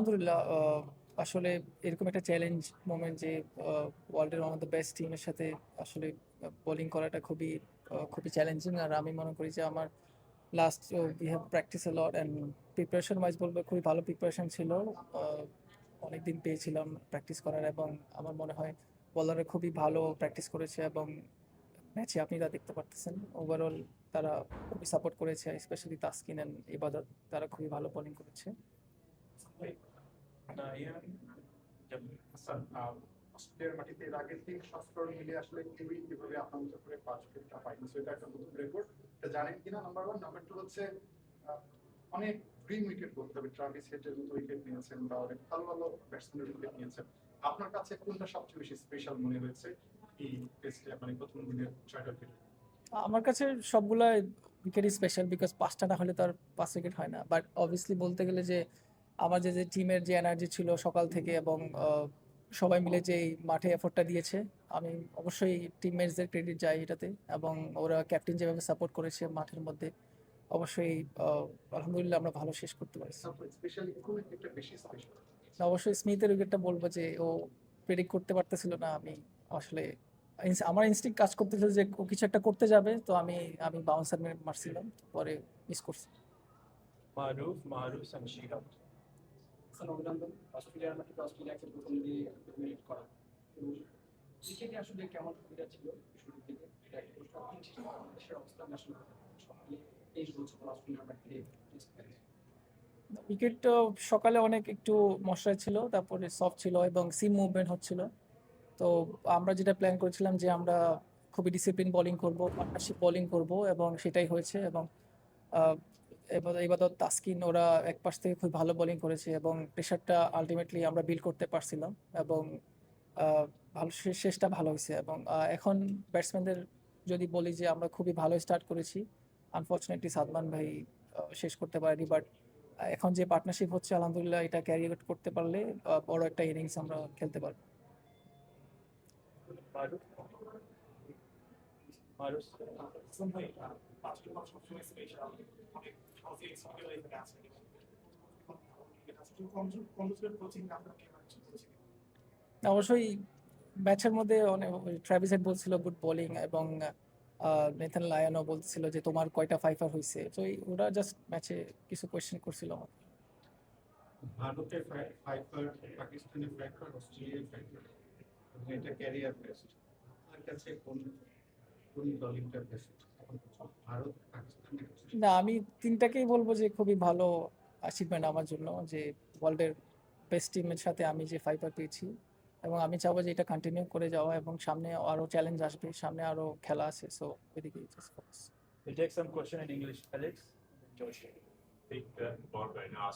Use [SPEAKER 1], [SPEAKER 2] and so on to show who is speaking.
[SPEAKER 1] আলহামদুলিল্লাহ আসলে এরকম একটা চ্যালেঞ্জ মোমেন্ট যে ওয়ার্ল্ডের ওয়ান অফ দ্য বেস্ট টিমের সাথে আসলে বোলিং করাটা খুবই চ্যালেঞ্জিং। আর আমি মনে করি যে আমার last we have practice A lot and preparation wise বলবো খুবই ভালো প্রিপারেশন ছিল। আহ, অনেকদিন পেয়েছিলাম প্র্যাকটিস করার এবং আমার মনে হয় বলাররা খুবই ভালো প্র্যাকটিস করেছে এবং ম্যাচে আপনারা দেখতে পারতেছেন ওভারঅল তারা খুবই সাপোর্ট করেছে, স্পেশালি তাসকিন অ্যান্ড ইবাদত। তারা খুবই ভালো বোলিং করেছে।
[SPEAKER 2] ইয়ান হাসান অস্ট্রেলিয়ার মাটিতে এর আগের 3 সংস্করণ মিলে আসলে কেউই এভাবে আপনার মতো করে 5 উইকেটটা পায়নি, সো এটা একটা নতুন রেকর্ড। এটা জানেন কিনা, নাম্বার 1। নাম্বার 2 হচ্ছে অনেক গ্রিন উইকেট বলতে হবে, ট্রাভিস হেডের মতো উইকেট নিয়েছেন বা অনেক ভালো ভালো ব্যাটসম্যানের উইকেট নিয়েছেন। আপনার কাছে কোনটা সবচেয়ে বেশি স্পেশাল মনে হয়েছে এই টেস্টে, মানে প্রথম দিনের 6টা উইকেট?
[SPEAKER 1] আমার কাছে সবগুলা উইকেটই স্পেশাল, বিকজ 5টা না হলে তো আর 5 উইকেট হয় না। বাট অবভিয়াসলি বলতে গেলে যে আমার যে যে টিমের যে এনার্জি ছিল সকাল থেকে এবং সবাই মিলে যে এই মাঠে এফোর্টটা দিয়েছে, আমি অবশ্যই টিমমেটসদের ক্রেডিট যাই এটাতে। এবং ওরা ক্যাপ্টেন যেভাবে সাপোর্ট করেছে মাঠের মধ্যে, অবশ্যই আলহামদুলিল্লাহ আমরা ভালো শেষ করতে পারছি।
[SPEAKER 2] স্পেশালি কোন উইকেটটা বেশি স্পেশাল?
[SPEAKER 1] অবশ্যই স্মিথের উইকেটটা বলবো, যে ও প্রেডিক্ট করতে পারতেছিল না। আমি আসলে আমার ইনস্টিংক্ট কাজ করতেছিল যে ও কিছু একটা করতে যাবে, তো আমি আমি বাউন্সার মারছিলাম, পরে মিস করছি।
[SPEAKER 2] মারুফ and শিহাব।
[SPEAKER 3] অভিনন্দন অস্ট্রেলিয়ার মাটিতে অস্ট্রেলিয়াকে প্রথম দিয়ে ডমিনেট করা। এবং ক্রিকেটে আসলে কেমন সুবিধা ছিল শুরুর দিকে, এটা একটা প্রশ্ন। বাংলাদেশের অবস্থান আসলে সকালে 23 বছর পর অস্ট্রেলিয়ার মাটিতে টেস্ট খেলে।
[SPEAKER 1] উইকেট সকালে অনেক একটু মশলা ছিল, তারপরে সফট ছিল এবং সিম মুভমেন্ট হচ্ছিল। তো আমরা যেটা প্ল্যান করেছিলাম যে আমরা খুবই ডিসিপ্লিন বোলিং করব, পার্টনারশিপ বোলিং করব, এবং সেটাই হয়েছে। এবং আহ, এবার তো তাসকিন ওরা এক পাশ থেকে খুব ভালো বোলিং করেছে এবং প্রেশারটা আলটিমেটলি আমরা বিল্ড করতে পারছিলাম। এবং আহ, ভালো শেষটা ভালো হয়েছে। এবং এখন ব্যাটসম্যানদের যদি বলি যে আমরা খুবই ভালো স্টার্ট করেছি, আনফর্চুনেটলি সাদমান ভাই শেষ করতে পারেনি। বাট এখন যে পার্টনারশিপ হচ্ছে আলহামদুলিল্লাহ, এটা ক্যারি করতে পারলে বড় একটা ইনিংস আমরা খেলতে পারবো।
[SPEAKER 2] মারুফ মারুফ
[SPEAKER 3] হাসান ভাই, বাস্কেটবল সবসময় স্পেশাল, অনেক সহজে এক্সিকিউট হয়ে আছে। কন্ডিশনের কোচিং আপনারা কেমন করেছেন?
[SPEAKER 1] অবশ্যই ম্যাচের মধ্যে অনেক ট্রাভিস হেড বলছিল গুড বোলিং, এবং নেথান লায়নও বলছিল যে তোমার কয়টা ফাইফার হয়েছে। তো ওরা জাস্ট ম্যাচে কিছু কোয়েশ্চেন করছিল আমাকে।
[SPEAKER 2] ভারতের ফাইবার, পাকিস্তানের ফাইবার, অস্ট্রেলিয়ার ফাইবার, এটা ক্যারিয়ার বেস্ট। আপনার কাছে কোন কোন দলটা বেস্ট? ভারত, পাকিস্তান,
[SPEAKER 1] না, আমি তিনটাকেই বলবো যে খুবই ভালো অ্যাচিভমেন্ট আমার জন্য, যে ওয়ার্ল্ডের বেস্ট টিমের সাথে আমি যে ফাইফার পেয়েছি। এবং আমি চাবো যে এটা কন্টিনিউ করে যাওয়া, এবং সামনে আরো চ্যালেঞ্জ আসবে, সামনে আরো খেলা আছে, সো এদিকে just focus.
[SPEAKER 2] We'll take some question in English. Alex, Josh.
[SPEAKER 4] Think that ball by now,